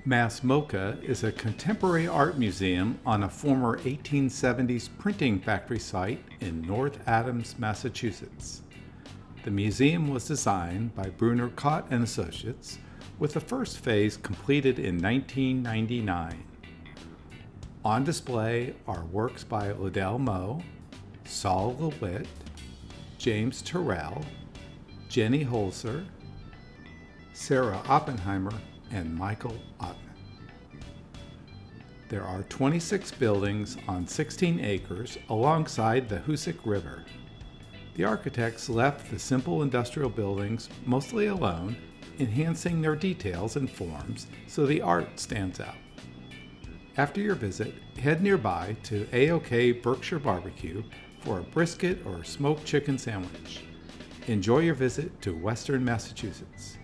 Mass MOCA is a contemporary art museum on a former 1870s printing factory site in North Adams, Massachusetts. The museum was designed by Bruner Cott Associates, with the first phase completed in 1999. On display are works by Ledelle Moe, Saul Witt, James Turrell, Jenny Holzer, Sarah Oppenheimer, and Michael Oatman. There are 26 buildings on 16 acres alongside the Hoosic River. The architects left the simple industrial buildings mostly alone, enhancing their details and forms so the art stands out. After your visit, head nearby to A-OK Berkshire BBQ for a brisket or smoked chicken sandwich. Enjoy your visit to Western Massachusetts.